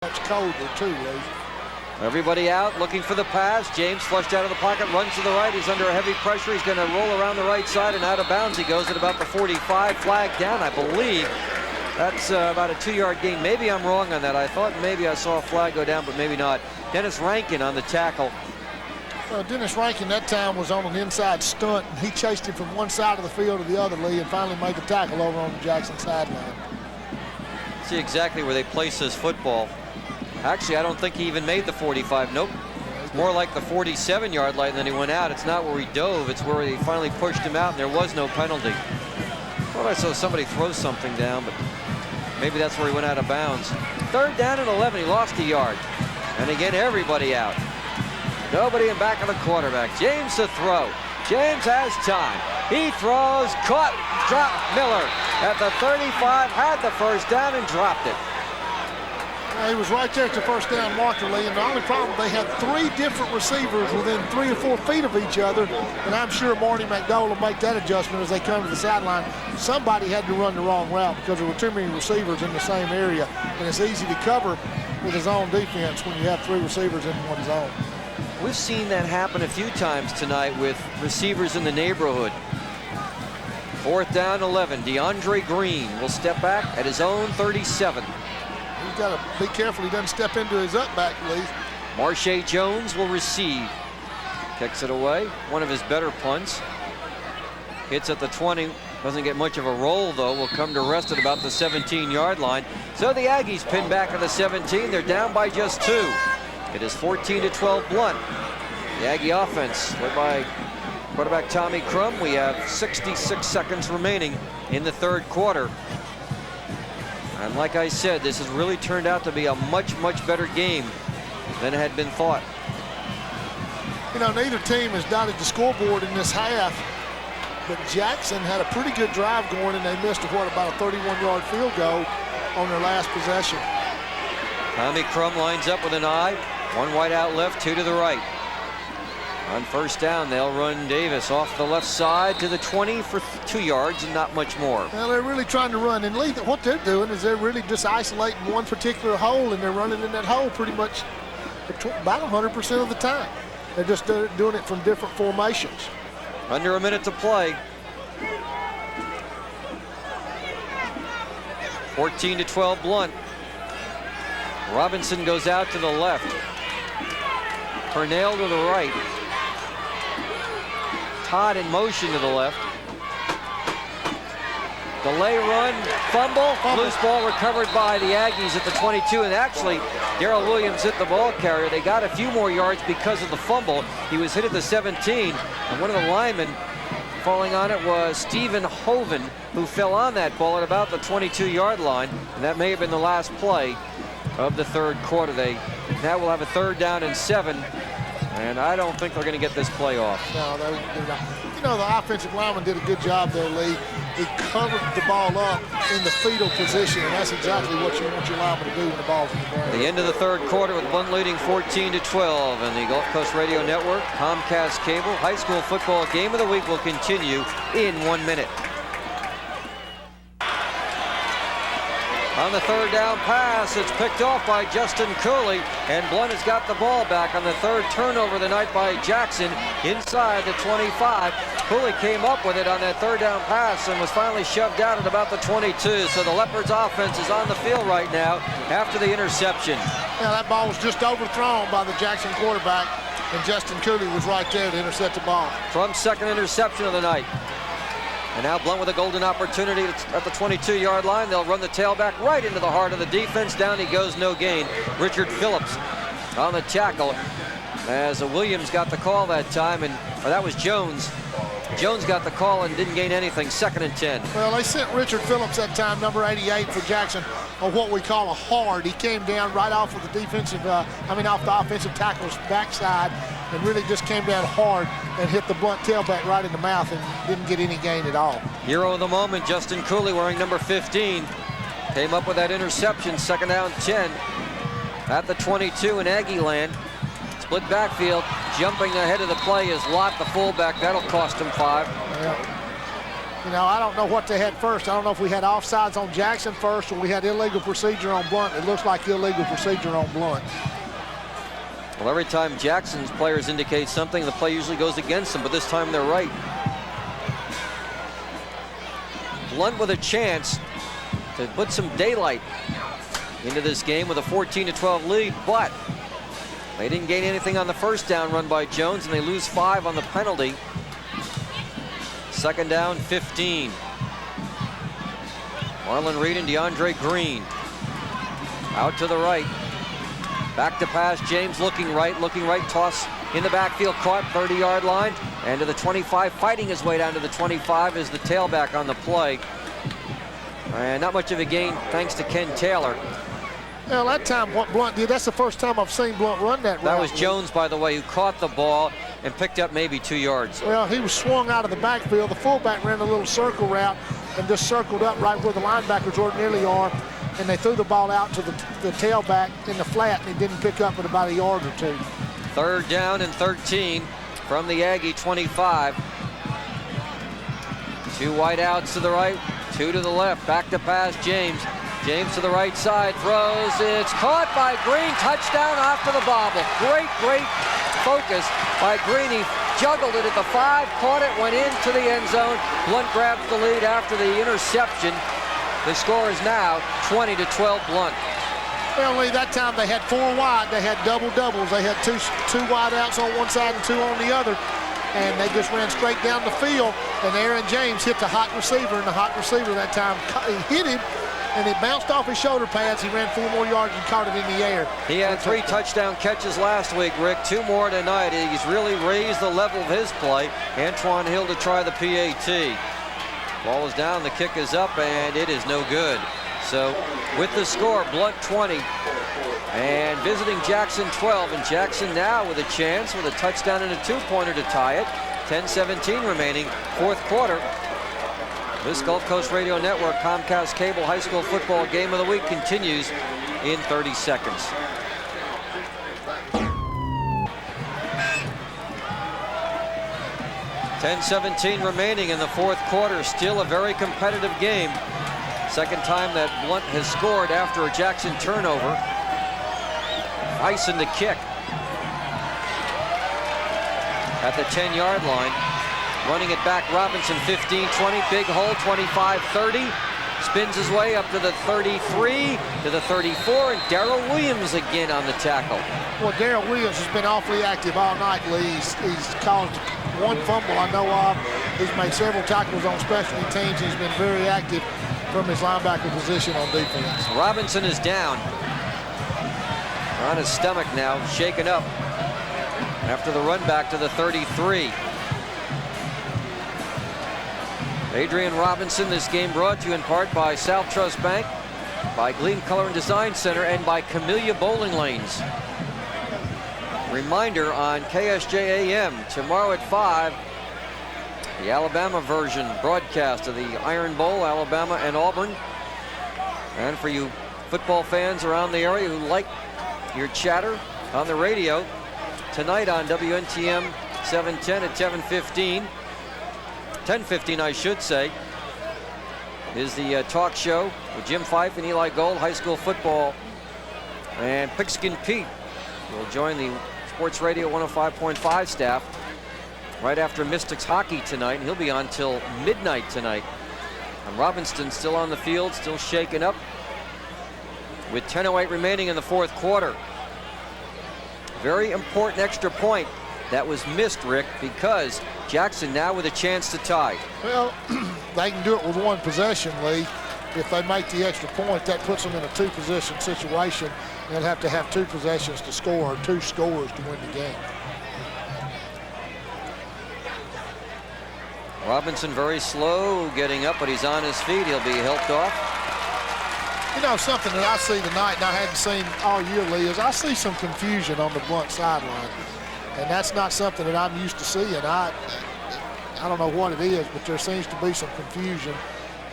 Much colder too, Lee. Everybody out looking for the pass. James flushed out of the pocket, runs to the right. He's under heavy pressure. He's going to roll around the right side and out of bounds. He goes at about the 45. Flag down, I believe. That's about a 2-yard gain. Maybe I'm wrong on that. I thought maybe I saw a flag go down, but maybe not. Dennis Rankin on the tackle. Well, Dennis Rankin that time was on an inside stunt, and he chased him from one side of the field to the other, Lee, and finally made the tackle over on the Jackson sideline. See exactly where they place this football. Actually, I don't think he even made the 45. Nope. It's more like the 47-yard line, and then he went out. It's not where he dove. It's where he finally pushed him out, and there was no penalty. Thought I saw somebody throw something down, but maybe that's where he went out of bounds. 3rd down and 11. He lost a yard. And again, everybody out. Nobody in back of the quarterback. James to throw. James has time. He throws, caught, dropped. Miller at the 35, had the first down and dropped it. He was right there at the first down marker, Lee, and the only problem, they had 3 different receivers within 3 or 4 feet of each other, and I'm sure Marty McDowell will make that adjustment as they come to the sideline. Somebody had to run the wrong route because there were too many receivers in the same area, and it's easy to cover with his own defense when you have 3 receivers in one zone. We've seen that happen a few times tonight with receivers in the neighborhood. 4th down, 11. DeAndre Green will step back at his own 37. He's got to be careful he doesn't step into his up back, Lee. Marshae Jones will receive. Kicks it away. One of his better punts. Hits at the 20. Doesn't get much of a roll, though. Will come to rest at about the 17-yard line. So the Aggies pin back at the 17. They're down by just 2. It is 14-12 Blount. The Aggie offense led by quarterback Tommy Crum. We have 66 seconds remaining in the 3rd quarter. And like I said, this has really turned out to be a much, much better game than had been thought. You know, neither team has dotted the scoreboard in this half, but Jackson had a pretty good drive going, and they missed about a 31-yard field goal on their last possession. Tommy Crum lines up with an eye. 1 wide out left, 2 to the right. On 1st down, they'll run Davis off the left side to the 20 for 2 yards and not much more. Well, they're really trying to run. And Lee, what they're doing is they're really just isolating one particular hole, and they're running in that hole pretty much about 100% of the time. They're just doing it from different formations. Under a minute to play. 14-12 Blount. Robinson goes out to the left. Purnell to the right. Todd in motion to the left. Delay run, fumble. Loose ball recovered by the Aggies at the 22. And actually, Darrell Williams hit the ball carrier. They got a few more yards because of the fumble. He was hit at the 17. And one of the linemen falling on it was Stephen Hoven, who fell on that ball at about the 22-yard line. And that may have been the last play of the 3rd quarter. They now will have a 3rd down and 7. And I don't think they're going to get this play off. No, they're not. You know, the offensive lineman did a good job there, Lee. He covered the ball up in the fetal position, and that's exactly what you want your lineman to do when the ball's in the ground. The end of the 3rd quarter with Blount leading 14-12, and the Gulf Coast Radio Network, Comcast Cable, high school football game of the week will continue in 1 minute. On the 3rd down pass, it's picked off by Justin Cooley, and Blount has got the ball back on the 3rd turnover of the night by Jackson inside the 25. Cooley came up with it on that 3rd down pass and was finally shoved out at about the 22. So the Leopards offense is on the field right now after the interception. Yeah, that ball was just overthrown by the Jackson quarterback, and Justin Cooley was right there to intercept the ball. Trump's 2nd interception of the night. And now Blount with a golden opportunity at the 22-yard line. They'll run the tailback right into the heart of the defense. Down he goes, no gain. Richard Phillips on the tackle as Williams got the call that time, or that was Jones. Jones got the call and didn't gain anything. 2nd and 10. Well, they sent Richard Phillips that time, number 88 for Jackson, on what we call a hard. He came down right off of the defensive, off the offensive tackle's backside, and really just came down hard and hit the Blount tailback right in the mouth and didn't get any gain at all. Hero of the moment, Justin Cooley, wearing number 15, came up with that interception. 2nd down 10 at the 22 in Aggie land. Split backfield, jumping ahead of the play is Lott, the fullback. That'll cost him 5. Yeah. You know, I don't know what they had first. I don't know if we had offsides on Jackson first or we had illegal procedure on Blount. It looks like illegal procedure on Blount. Well, every time Jackson's players indicate something, the play usually goes against them, but this time they're right. Blount with a chance to put some daylight into this game with a 14-12 lead, but they didn't gain anything on the first down run by Jones, and they lose 5 on the penalty. Second down, 15. Marlon Reed and DeAndre Green. Out to the right. Back to pass, James looking right, toss in the backfield, caught 30-yard line, and to the 25, fighting his way down to the 25 is the tailback on the play. And not much of a gain thanks to Ken Taylor. Well, that time what Blount did, that's the first time I've seen Blount run that route. That was Jones, by the way, who caught the ball and picked up maybe 2 yards. Well, he was swung out of the backfield. The fullback ran a little circle route and just circled up right where the linebackers ordinarily are, and they threw the ball out to the tailback in the flat, and he didn't pick up at about a yard or 2. Third down and 13 from the Aggie 25. 2 wide outs to the right, 2 to the left. Back to pass, James. James to the right side, throws. It's caught by Green. Touchdown after the bobble. Great focus by Green. He juggled it at the 5, caught it, went into the end zone. Blount grabs the lead after the interception. The score is now 20-12 Blount. Well, Lee, that time they had 4 wide. They had doubles. They had two wide outs on one side and 2 on the other. And they just ran straight down the field. And Aaron James hit the hot receiver. And the hot receiver that time hit him. And it bounced off his shoulder pads. He ran 4 more yards and caught it in the air. He had 3 touchdown catches last week, Rick. 2 more tonight. He's really raised the level of his play. Antoine Hill to try the PAT. Ball is down, the kick is up, and it is no good. So with the score, Blount 20 and visiting Jackson 12. And Jackson now with a chance with a touchdown and a 2-pointer to tie it. 10-17 remaining, 4th quarter. This Gulf Coast Radio Network Comcast Cable High School Football Game of the Week continues in 30 seconds. .10-17 remaining in the 4th quarter. Still a very competitive game. Second time that Blount has scored after a Jackson turnover. Ison to kick at the 10-yard line. Running it back, Robinson 15-20, big hole, 25-30. Spins his way up to the 33, to the 34, and Darrell Williams again on the tackle. Well, Darrell Williams has been awfully active all night, Lee. He's caused 1 fumble I know of. He's made several tackles on specialty teams. He's been very active from his linebacker position on defense. Robinson is down. On his stomach now, shaken up after the run back to the 33. Adrian Robinson, this game brought to you in part by South Trust Bank, by Gleam Color and Design Center, and by Camellia Bowling Lanes. Reminder on KSJ-AM, tomorrow at 5, the Alabama version broadcast of the Iron Bowl, Alabama and Auburn. And for you football fans around the area who like your chatter on the radio, tonight on WNTM 710 at 10:15, I should say, is the talk show with Jim Fife and Eli Gold, high school football. And Pigskin Pete will join the Sports Radio 105.5 staff right after Mystics hockey tonight, and he'll be on till midnight tonight. And Robinson still on the field, still shaken up, with 10:08 remaining in the 4th quarter. Very important extra point that was missed, Rick, because Jackson now with a chance to tie. Well, they can do it with 1 possession, Lee. If they make the extra point, that puts them in a 2-possession situation. They'll have to have 2 possessions to score, or 2 scores to win the game. Robinson very slow getting up, but he's on his feet. He'll be helped off. You know, something that I see tonight, and I hadn't seen all year, Lee, is I see some confusion on the Blount sideline. And that's not something that I'm used to seeing. I don't know what it is, but there seems to be some confusion.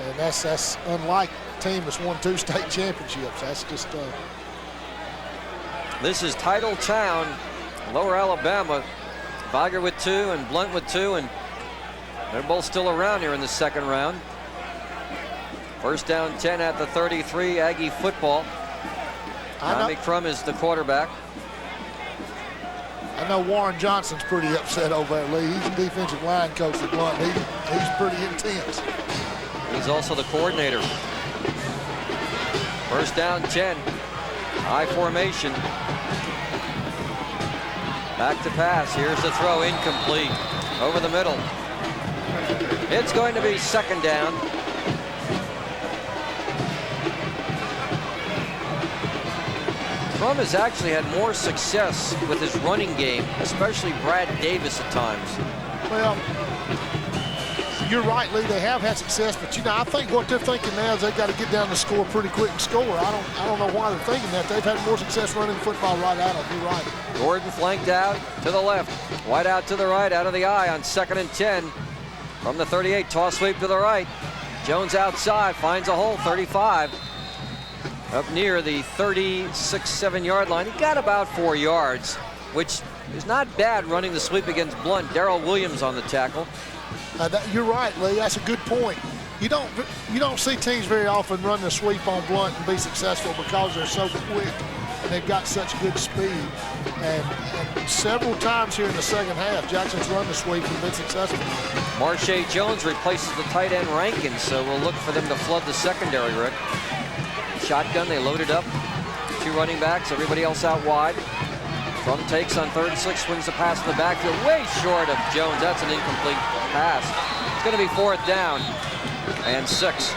And that's unlike a team that's won 2 state championships. That's just... This is Titletown, Lower Alabama. Viger with 2 and Blount with 2. And They're both still around here in the second round. First down 10 at the 33, Aggie football. Tommy Crum is the quarterback. I know Warren Johnson's pretty upset over there, Lee. He's the defensive line coach for Blount. He's pretty intense. He's also the coordinator. First down 10. High formation. Back to pass. Here's the throw, incomplete. Over the middle. It's going to be second down. Crum has actually had more success with his running game, especially Brad Davis at times. Well, you're right, Lee. They have had success, but I think what they're thinking now is they've got to get down the score pretty quick and score. I don't know why they're thinking that. They've had more success running the football right at them. You're right. Gordon flanked out to the left, wide out to the right, out of the eye on 2nd and 10 from the 38. Toss sweep to the right. Jones outside finds a hole, 35. Up near the 36-7-yard line. He got about 4 yards, which is not bad running the sweep against Blount. Darrell Williams on the tackle. You're right, Lee. That's a good point. You don't see teams very often run the sweep on Blount and be successful because they're so quick and they've got such good speed. And several times here in the second half, Jackson's run the sweep and been successful. Marshae Jones replaces the tight end Rankin, so we'll look for them to flood the secondary, Rick. Shotgun, they loaded up. 2 running backs, everybody else out wide. Crum takes on 3rd and 6, wins the pass in the backfield, way short of Jones. That's an incomplete pass. It's going to be 4th down and 6.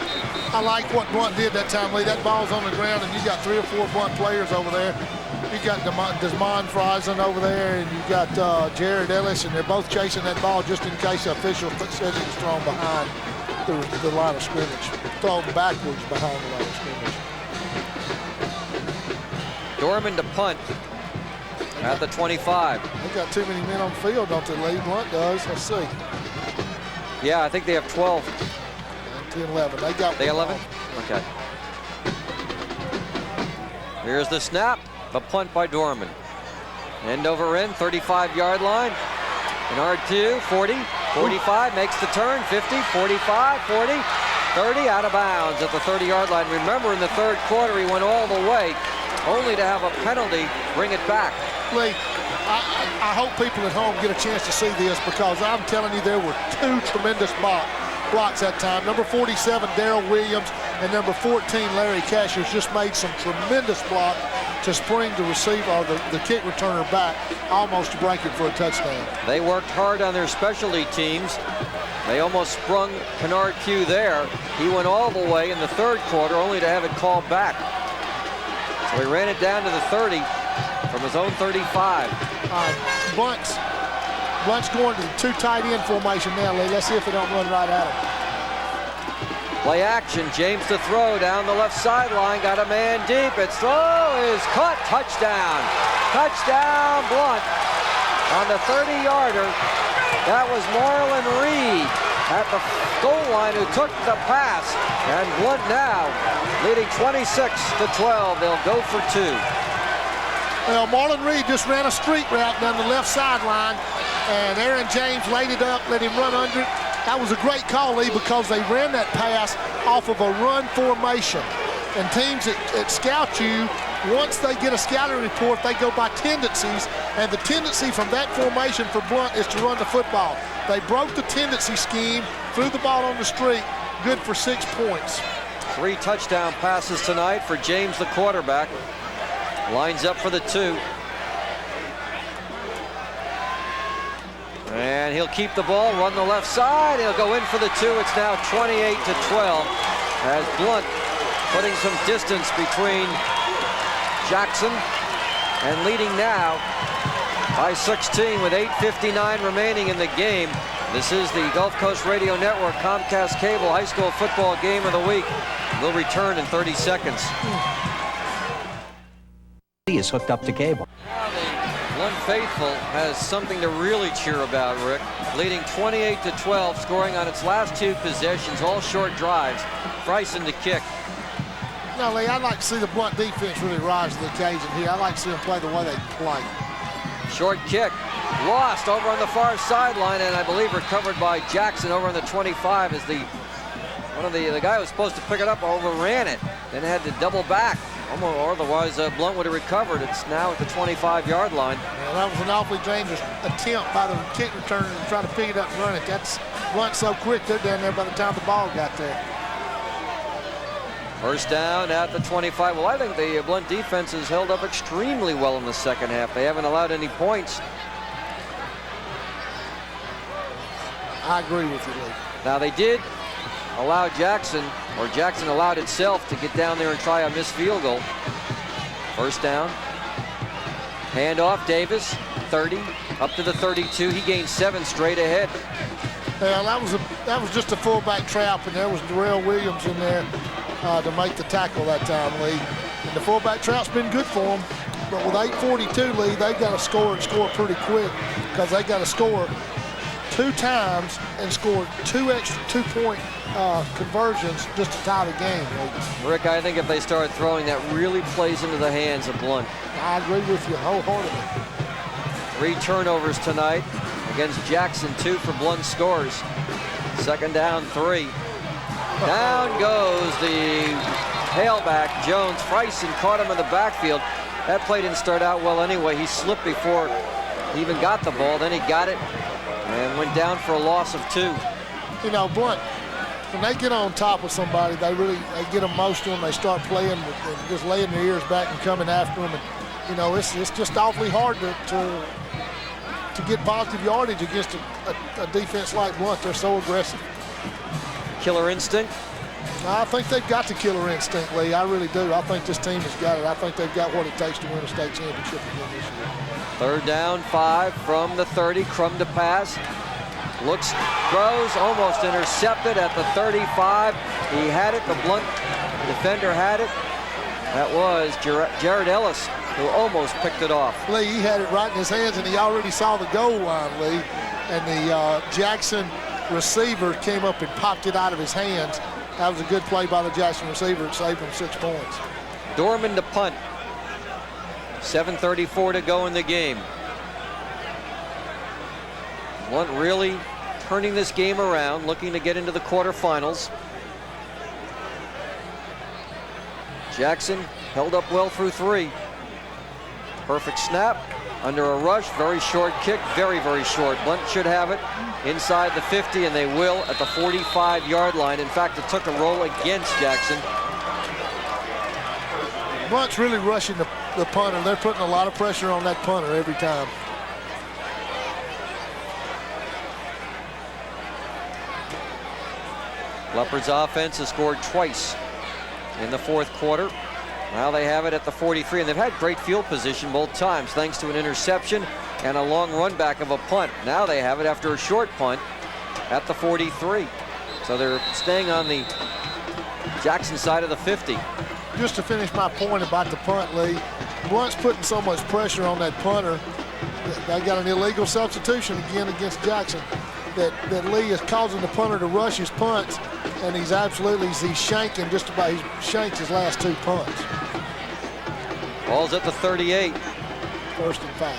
I like what Blount did that time, Lee. That ball's on the ground, and you got 3 or 4 Blount players over there. You got Desmond Friesen over there, and you got Jared Ellis, and they're both chasing that ball just in case the official says he was thrown behind the line of scrimmage, thrown backwards behind the line of scrimmage. Dorman to punt at the 25. They got too many men on the field, don't they, Lee? Blount does. Let's see. Yeah, I think they have 12. 10, 11. They got 11? Okay. Here's the snap. The punt by Dorman. End over end, 35-yard line. And R2, 40, 45, makes the turn, 50, 45, 40, 30, out of bounds at the 30-yard line. Remember, in the 3rd quarter, he went all the way, only to have a penalty bring it back. Lee, I hope people at home get a chance to see this, because I'm telling you, there were 2 tremendous blocks that time. Number 47, Darrell Williams, and number 14, Larry Cashers, just made some tremendous block to spring the receiver, or the kick returner back, almost to break it for a touchdown. They worked hard on their specialty teams. They almost sprung Kennard Pugh there. He went all the way in the 3rd quarter, only to have it called back. So he ran it down to the 30 from his own 35. Blount's going to the 2 tight end formation now, Lee. Let's see if they don't run right at him. Play action, James to throw down the left sideline, got a man deep, its throw is caught, touchdown. Touchdown, Blount on the 30-yarder. That was Marlon Reed at the goal line who took the pass, and Blount now leading 26-12. They'll go for 2. Well, Marlon Reed just ran a street route down the left sideline, and Aaron James laid it up, let him run under it. That was a great call, Lee, because they ran that pass off of a run formation. And teams that scout you, once they get a scouting report, they go by tendencies, and the tendency from that formation for Blount is to run the football. They broke the tendency scheme, threw the ball on the street, good for 6 points. 3 touchdown passes tonight for James, the quarterback. Lines up for the 2. And he'll keep the ball, run the left side. He'll go in for the 2. It's now 28-12 as Blount putting some distance between Jackson and leading now by 16 with 8:59 remaining in the game. This is the Gulf Coast Radio Network Comcast Cable High School Football Game of the Week. We'll return in 30 seconds. He is hooked up to cable. Now the Blount faithful has something to really cheer about, Rick. Leading 28-12, scoring on its last 2 possessions, all short drives. Friesen to kick. No, Lee, I'd like to see the Blount defense really rise to the occasion here. I'd like to see them play the way they play. Short kick, lost over on the far sideline, and I believe recovered by Jackson over on the 25 as the guy who was supposed to pick it up overran it, then had to double back. Almost, or otherwise Blount would have recovered. It's now at the 25-yard line. Yeah, that was an awfully dangerous attempt by the kick returner to try to pick it up and run it. That's Blount so quick, they're down there by the time the ball got there. First down at the 25. Well, I think the Blount defense has held up extremely well in the second half. They haven't allowed any points. I agree with you, Lee. Now they did allow Jackson, or Jackson allowed itself to get down there and try a missed field goal. First down. Handoff, Davis, 30, up to the 32. He gained 7 straight ahead. Well, that was just a fullback trap, and there was Darrell Williams in there to make the tackle that time, Lee. And the fullback trap's been good for them. But with 8:42, Lee, they've got to score and score pretty quick because they got to score 2 times and score 2 extra 2-point conversions just to tie the game. Rick, I think if they start throwing, that really plays into the hands of Blount. I agree with you wholeheartedly. 3 turnovers tonight against Jackson. 2 for Blount scores. Second down, 3. Down goes the tailback, Jones. Friesen caught him in the backfield. That play didn't start out well anyway. He slipped before he even got the ball. Then he got it and went down for a loss of 2. You know, Blount, when they get on top of somebody, they get emotional and they start playing and just laying their ears back and coming after them. And, you know, it's just awfully hard to get positive yardage against a defense like Blount. They're so aggressive. Killer instinct? I think they've got the killer instinct, Lee. I really do. I think this team has got it. I think they've got what it takes to win a state championship again this year. Third down, 5 from the 30. Crum to pass. Looks, throws, almost intercepted at the 35. He had it. The Blount defender had it. That was Jared Ellis, who almost picked it off. Lee, he had it right in his hands, and he already saw the goal line, Lee. And the Jackson receiver came up and popped it out of his hands. That was a good play by the Jackson receiver. It saved him 6 points. Dorman to punt. 7:34 to go in the game. Blount really turning this game around, looking to get into the quarterfinals. Jackson held up well through 3. Perfect snap, under a rush, very short kick, very, very short. Blount should have it inside the 50, and they will at the 45-yard line. In fact, it took a roll against Jackson. Blount's really rushing the punter. They're putting a lot of pressure on that punter every time. Leopards offense has scored twice in the 4th quarter. Now they have it at the 43, and they've had great field position both times thanks to an interception and a long run back of a punt. Now they have it after a short punt at the 43. So they're staying on the Jackson side of the 50. Just to finish my point about the punt, Lee, Blount's putting so much pressure on that punter. They got an illegal substitution again against Jackson that Lee is causing the punter to rush his punts, and he's shanking just about, he's shanked his last 2 punts. Ball's at the 38. 1st and 5.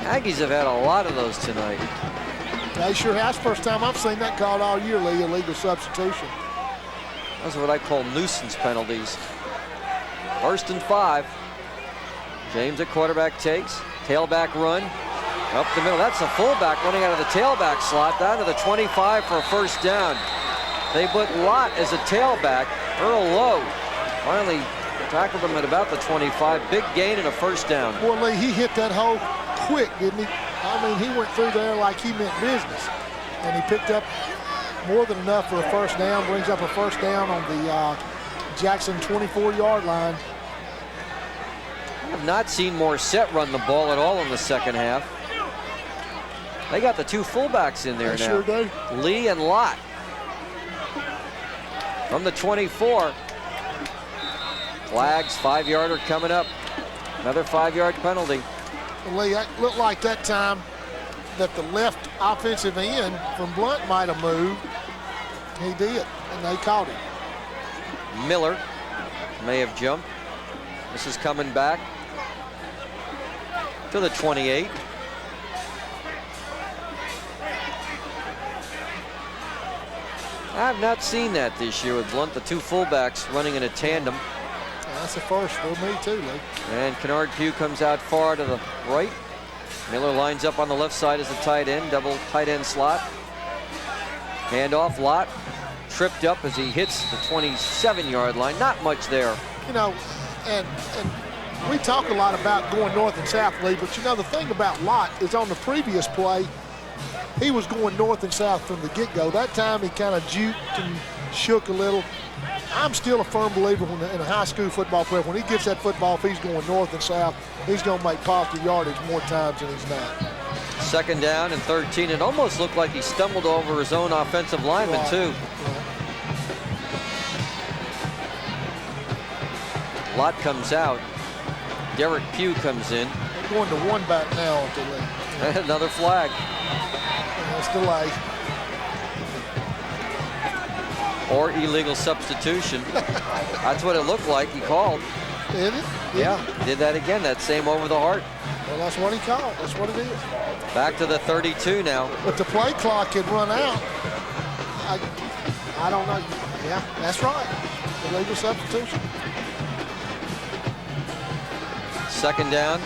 Aggies have had a lot of those tonight. They sure has. First time I've seen that called all year, Lee, illegal substitution. Those are what I call nuisance penalties. 1st and 5. James at quarterback takes. Tailback run. Up the middle. That's a fullback running out of the tailback slot down to the 25 for a first down. They put Lott as a tailback. Earl Lowe finally tackled him at about the 25. Big gain and a first down. Boy, Lee, he hit that hole quick, didn't he? I mean, he went through there like he meant business. And he picked up more than enough for a first down. Brings up a first down on the Jackson 24-yard line. I have not seen Morissette run the ball at all in the second half. They got the 2 fullbacks in there now. Sure do. Lee and Lott. From the 24. Flags, 5-yarder coming up. Another 5-yard penalty. Lee, it looked like that time that the left offensive end from Blount might have moved. He did, and they caught him. Miller may have jumped. This is coming back to the 28. I've not seen that this year with Blount, the two fullbacks running in a tandem. That's a first for me too, Lee. And Kennard Pugh comes out far to the right. Miller lines up on the left side as a tight end, double tight end slot. Handoff, Lott tripped up as he hits the 27-yard line. Not much there. You know, and we talk a lot about going north and south, Lee, but you know, the thing about Lott is on the previous play, he was going north and south from the get-go. That time he kind of juked and shook a little. I'm still a firm believer in a high school football player, when he gets that football, if he's going north and south, he's going to make positive yardage more times than he's not. Second down and 13. It almost looked like he stumbled over his own offensive lineman, too. Lott comes out. Derek Pugh comes in. They're going to one back now, aren't they, Lee? And another flag. That's delay. Or illegal substitution. That's what it looked like he called. Did it? Yeah, did that again, that same over the heart. Well, that's what he called. That's what it is. Back to the 32 now. But the play clock had run out. I don't know. Yeah, that's right. Illegal substitution. Second down